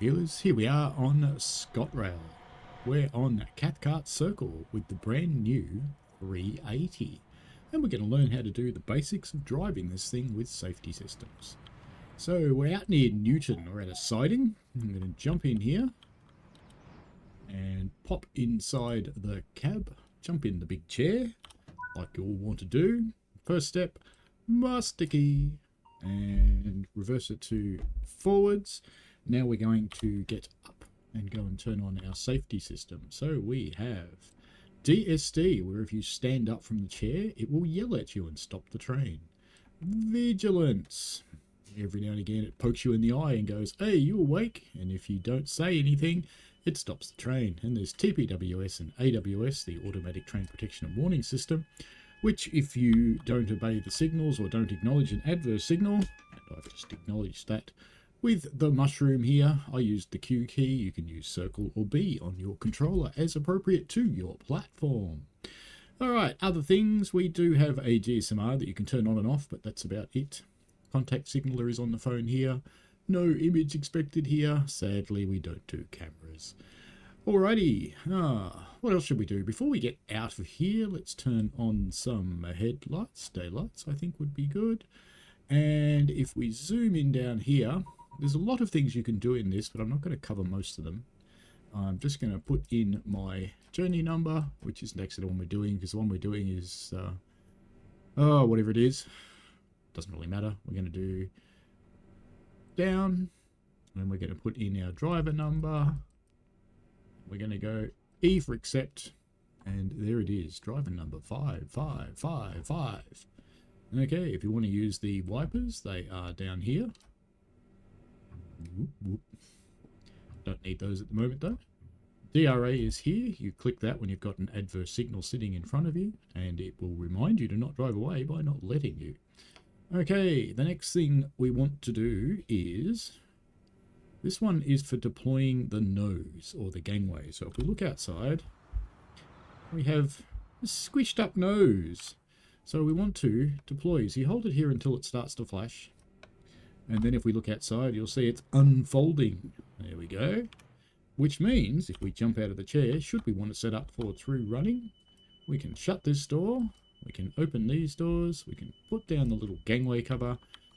viewers, here we are on ScotRail. We're on Cathcart Circle with the brand new 380, and we're going to learn how to do the basics of driving this thing with safety systems. So we're out near Newton, we're at a siding. I'm going to jump in here and pop inside the cab, jump in the big chair like you all want to do. First step, master key, and reverse it to forwards. Now we're going to get up and go and turn on our safety system. So we have DSD, where if you stand up from the chair, it will yell at you and stop the train. Vigilance. Every now and again it pokes you in the eye and goes, hey, you awake? And if you don't say anything, it stops the train. And there's TPWS and AWS, the Automatic Train Protection and Warning System, which if you don't obey the signals or don't acknowledge an adverse signal, and I've just acknowledged that with the mushroom here, I used the Q key. You can use circle or B on your controller as appropriate to your platform. Alright, other things, we do have a GSMR that you can turn on and off, but that's about it. Contact signaler is on the phone here. No image expected here. Sadly, we don't do cameras. Alrighty, what else should we do? Before we get out of here, let's turn on some headlights. Daylights, I think, would be good. And if we zoom in down here, there's a lot of things you can do in this, but I'm not going to cover most of them. I'm just going to put in my journey number, which is next to the one we're doing, because the one we're doing is, whatever it is. Doesn't really matter. We're going to do down, and we're going to put in our driver number. We're going to go E for accept, and there it is, driver number 5555. Okay, if you want to use the wipers, they are down here. Whoop, whoop. Don't need those at the moment though. DRA is here. You click that when you've got an adverse signal sitting in front of you, and it will remind you to not drive away by not letting you. Okay, the next thing we want to do is, this one is for deploying the nose or the gangway. So if we look outside, we have a squished up nose. So we want to deploy. So you hold it here until it starts to flash. And then if we look outside, you'll see it's unfolding. There we go. Which means if we jump out of the chair, should we want to set up for through running, we can shut this door. We can open these doors. We can put down the little gangway cover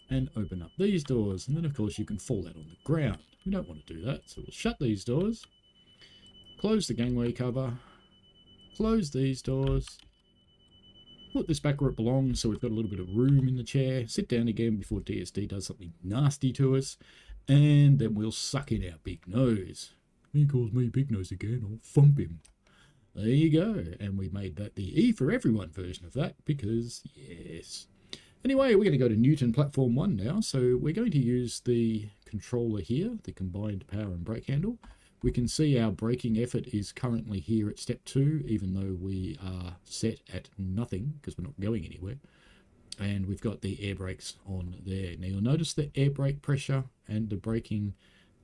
and open up these doors. And then, of course, you can fall out on the ground. We don't want to do that. So we'll shut these doors, close the gangway cover, close these doors, put this back where it belongs so we've got a little bit of room in the chair, sit down again before DSD does something nasty to us, and then we'll suck in our big nose. He calls me big nose again, I'll thump him. There you go, and we made that the E for everyone version of that, because yes. Anyway, we're going to go to Newton Platform 1 now, so we're going to use the controller here, the combined power and brake handle. We can see our braking effort is currently here at step 2, even though we are set at nothing, because we're not going anywhere. And we've got the air brakes on there. Now you'll notice the air brake pressure and the braking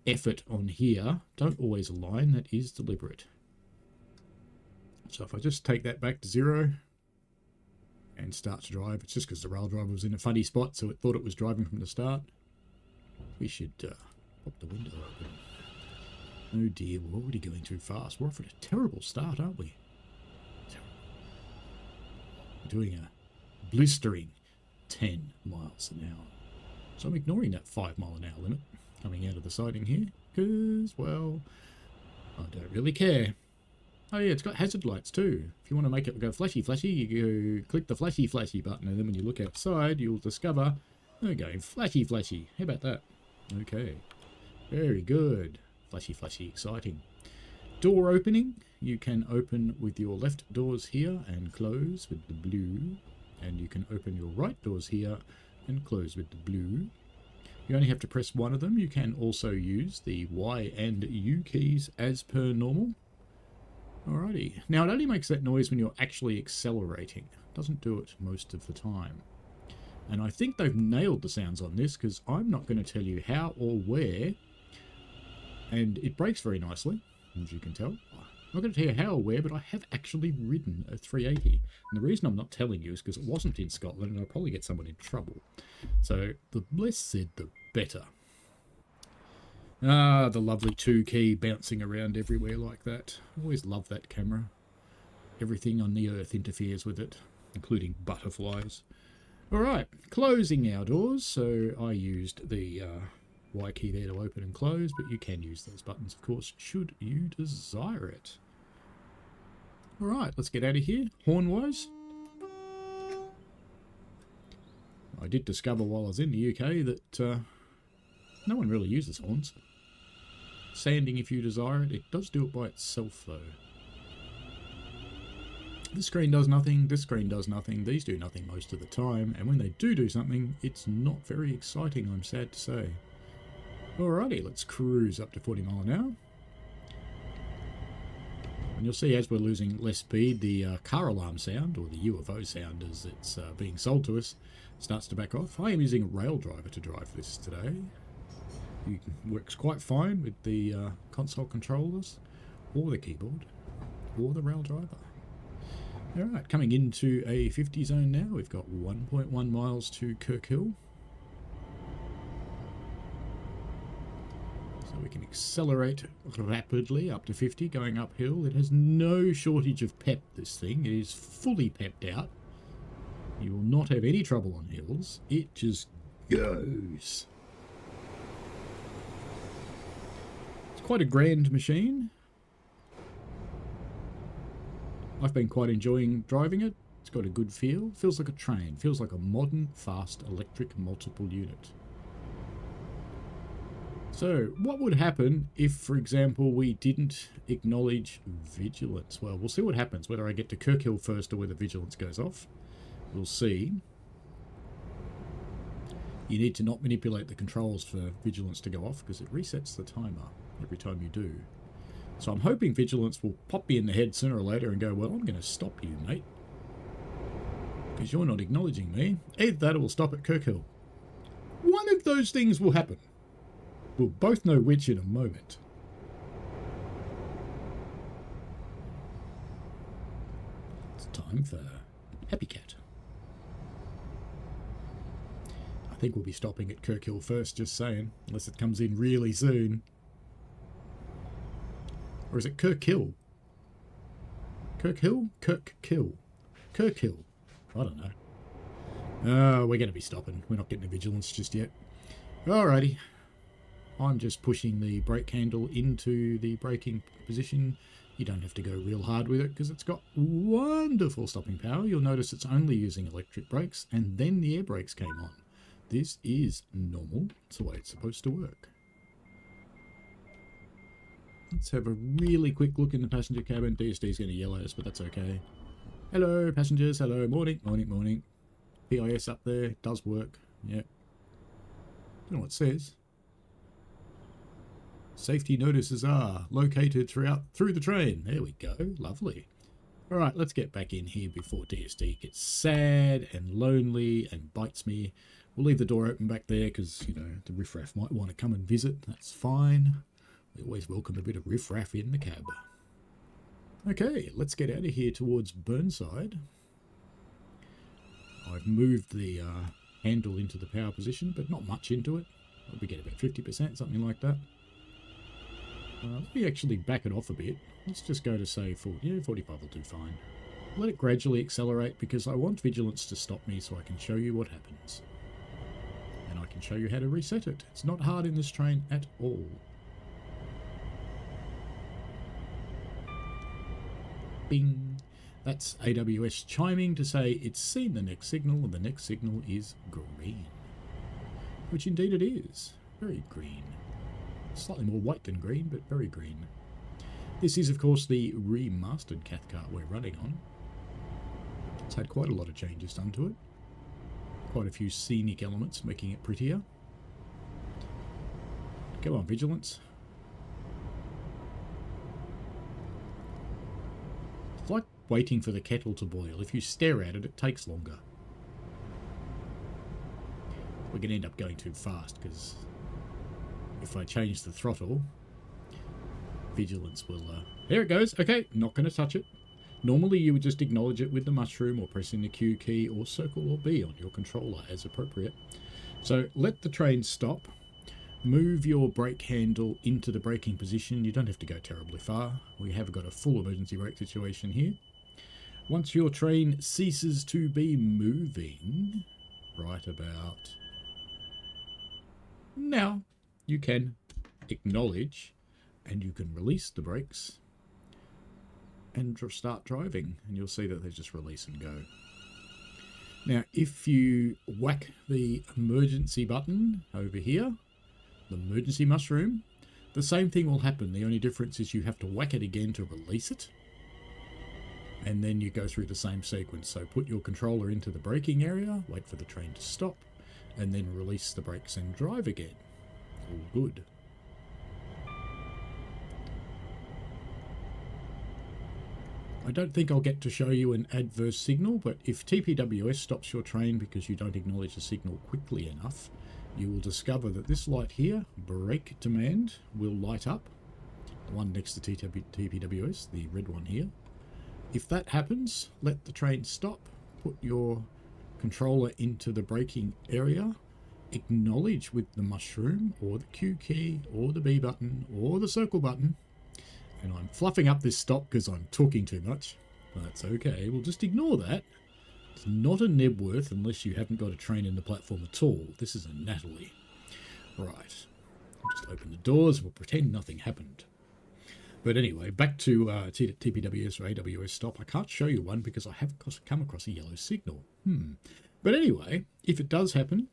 effort on here don't always align. That is deliberate. So if I just take that back to 0 and start to drive, it's just because the rail driver was in a funny spot, so it thought it was driving from the start. We should pop the window open. Oh dear, we're already going too fast. We're off at a terrible start, aren't we? We're doing a blistering 10 miles an hour. So I'm ignoring that 5 mile an hour limit coming out of the siding here, because, well, I don't really care. Oh yeah, it's got hazard lights too. If you want to make it go flashy flashy, you go click the flashy flashy button, and then when you look outside, you'll discover they're going flashy flashy. How about that? Okay, very good. Flashy flashy, exciting. Door opening. You can open with your left doors here and close with the blue, and you can open your right doors here and close with the blue. You only have to press one of them. You can also use the Y and U keys as per normal. Alrighty. Now it only makes that noise when you're actually accelerating. It doesn't do it most of the time. And I think they've nailed the sounds on this, because I'm not going to tell you how or where. And it brakes very nicely, as you can tell. I'm not going to tell you how or where, but I have actually ridden a 380. And the reason I'm not telling you is because it wasn't in Scotland, and I'll probably get someone in trouble. So the less said, the better. Ah, the lovely 2 key bouncing around everywhere like that. Always love that camera. Everything on the earth interferes with it, including butterflies. Alright, closing our doors. So I used the Y key there to open and close, but you can use those buttons, of course, should you desire it. Alright, let's get out of here. Horn-wise, I did discover while I was in the UK that no one really uses horns. Sanding if you desire it. It does do it by itself though. This screen does nothing, this screen does nothing, these do nothing most of the time, and when they do something, it's not very exciting, I'm sad to say. Alrighty, let's cruise up to 40 miles an hour. And you'll see as we're losing less speed, the car alarm sound, or the UFO sound as it's being sold to us, starts to back off. I am using a rail driver to drive this today. It works quite fine with the console controllers, or the keyboard, or the rail driver. Alright, coming into a 50 zone now. We've got 1.1 miles to Kirkhill. So we can accelerate rapidly up to 50 going uphill. It has no shortage of pep, this thing. It is fully pepped out. You will not have any trouble on hills. It just goes. It's quite a grand machine. I've been quite enjoying driving it. It's got a good feel. Feels like a train. Feels like a modern, fast, electric multiple unit. So, what would happen if, for example, we didn't acknowledge vigilance? Well, we'll see what happens, whether I get to Kirkhill first or whether vigilance goes off. We'll see. You need to not manipulate the controls for vigilance to go off because it resets the timer every time you do. So I'm hoping vigilance will pop me in the head sooner or later and go, well, I'm going to stop you, mate, because you're not acknowledging me. Either that or we'll stop at Kirkhill. One of those things will happen. We'll both know which in a moment. It's time for Happy Cat. I think we'll be stopping at Kirkhill first, just saying, unless it comes in really soon. Or is it Kirkhill? Kirkhill? Kirkhill. Kirkhill. I don't know. Oh, we're going to be stopping. We're not getting a vigilance just yet. Alrighty. I'm just pushing the brake handle into the braking position. You don't have to go real hard with it because it's got wonderful stopping power. You'll notice it's only using electric brakes and then the air brakes came on. This is normal. It's the way it's supposed to work. Let's have a really quick look in the passenger cabin. DSD's going to yell at us, but that's okay. Hello, passengers. Hello. Morning. Morning, morning. PIS up there. Does work. Yep. Don't know what it says. Safety notices are located through the train. There we go. Lovely. All right, let's get back in here before DSD gets sad and lonely and bites me. We'll leave the door open back there because, you know, the riffraff might want to come and visit. That's fine. We always welcome a bit of riffraff in the cab. Okay, let's get out of here towards Burnside. I've moved the handle into the power position, but not much into it. We get about 50%, something like that. Let me actually back it off a bit. Let's just go to, say, 40. Yeah, 45 will do fine. Let it gradually accelerate because I want vigilance to stop me so I can show you what happens. And I can show you how to reset it. It's not hard in this train at all. Bing. That's AWS chiming to say it's seen the next signal and the next signal is green. Which indeed it is. Very green. Slightly more white than green, but very green. This is, of course, the remastered Cathcart we're running on. It's had quite a lot of changes done to it. Quite a few scenic elements making it prettier. Go on, vigilance. It's like waiting for the kettle to boil. If you stare at it, it takes longer. We're going to end up going too fast because if I change the throttle, vigilance will... there it goes. Okay, not going to touch it. Normally you would just acknowledge it with the mushroom or pressing the Q key or circle or B on your controller as appropriate. So let the train stop. move your brake handle into the braking position. You don't have to go terribly far. We have got a full emergency brake situation here. Once your train ceases to be moving, right about now, you can acknowledge and you can release the brakes and start driving, and you'll see that they just release and go. Now, if you whack the emergency button over here, the emergency mushroom, the same thing will happen. The only difference is you have to whack it again to release it. And then you go through the same sequence. So put your controller into the braking area, wait for the train to stop, and then release the brakes and drive again. All good. I don't think I'll get to show you an adverse signal, but if TPWS stops your train because you don't acknowledge the signal quickly enough, you will discover that this light here, brake demand, will light up. The one next to TPWS, the red one here. If that happens, let the train stop, put your controller into the braking area, acknowledge with the mushroom or the Q key or the B button or the circle button. And I'm fluffing up this stop because I'm talking too much. That's okay, we'll just ignore that. It's not a Nebworth unless you haven't got a train in the platform at all. This is a Natalie. Right, I'll just open the doors, we'll pretend nothing happened. But anyway, back to TPWS or AWS stop. I can't show you one because I haven't come across a yellow signal. But anyway, if it does happen,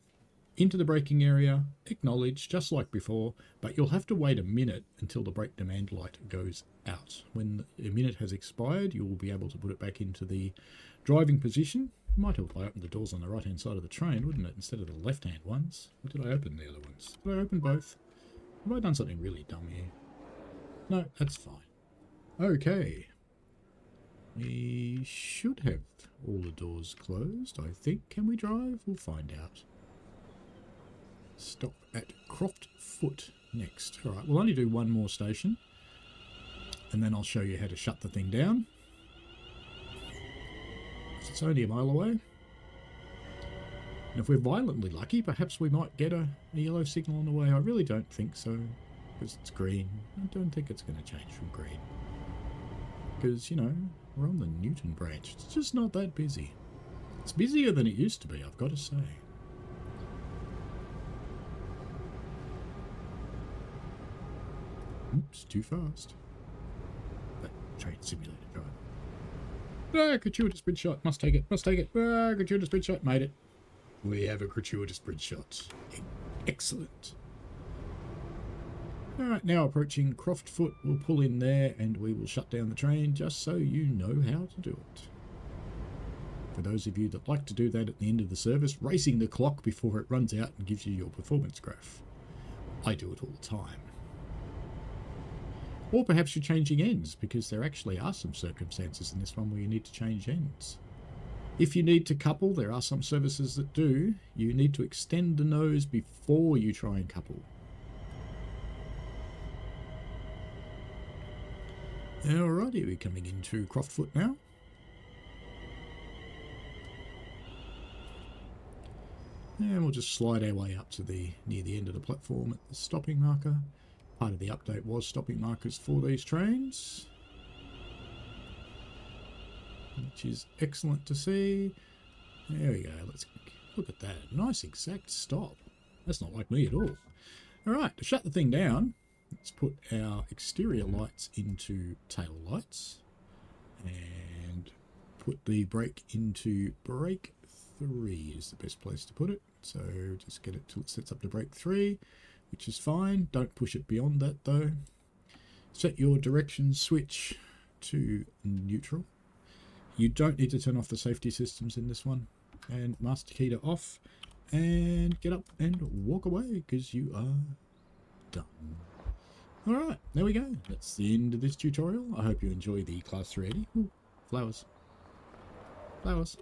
into the braking area, acknowledge just like before, but you'll have to wait a minute until the brake demand light goes out. When a minute has expired, you will be able to put it back into the driving position. It might help if I open the doors on the right hand side of the train, wouldn't it, instead of the left hand ones? Or did I open the other ones? Did I open both? Have I done something really dumb here? No, that's fine. Okay. We should have all the doors closed, I think. Can we drive? We'll find out. Stop at Croft Foot next. Alright, we'll only do one more station. And then I'll show you how to shut the thing down. It's only a mile away. And if we're violently lucky, perhaps we might get a yellow signal on the way. I really don't think so. Because it's green. I don't think it's going to change from green. Because, you know, we're on the Newton branch. It's just not that busy. It's busier than it used to be, I've got to say. Oops, too fast. That train simulator driver. Ah, gratuitous bridge shot. Must take it. Must take it. Ah, gratuitous bridge shot. Made it. We have a gratuitous bridge shot. Excellent. Alright, now approaching Croft Foot. We'll pull in there and we will shut down the train just so you know how to do it. For those of you that like to do that at the end of the service, racing the clock before it runs out and gives you your performance graph. I do it all the time. Or perhaps you're changing ends, because there actually are some circumstances in this one where you need to change ends. If you need to couple, there are some services that do. You need to extend the nose before you try and couple. Alrighty, we're coming into Croft Foot now. And we'll just slide our way up to near the end of the platform at the stopping marker. Part of the update was stopping markers for these trains, which is excellent to see. There we go. Let's look at that. Nice exact stop. That's not like me at all. Alright, to shut the thing down, let's put our exterior lights into tail lights and put the brake into brake 3 is the best place to put it. So just get it till it sets up to brake 3, which is fine. Don't push it beyond that though. Set your direction switch to neutral. You don't need to turn off the safety systems in this one. And master key to off. And get up and walk away because you are done. Alright, there we go. That's the end of this tutorial. I hope you enjoy the Class 380. Ooh, flowers. Flowers.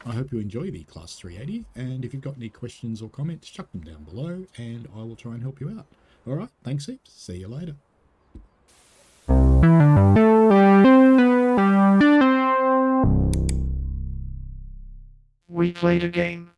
I hope you enjoy the Class 380, and if you've got any questions or comments, chuck them down below, and I will try and help you out. Alright, thanks heaps. See you later. We played a game.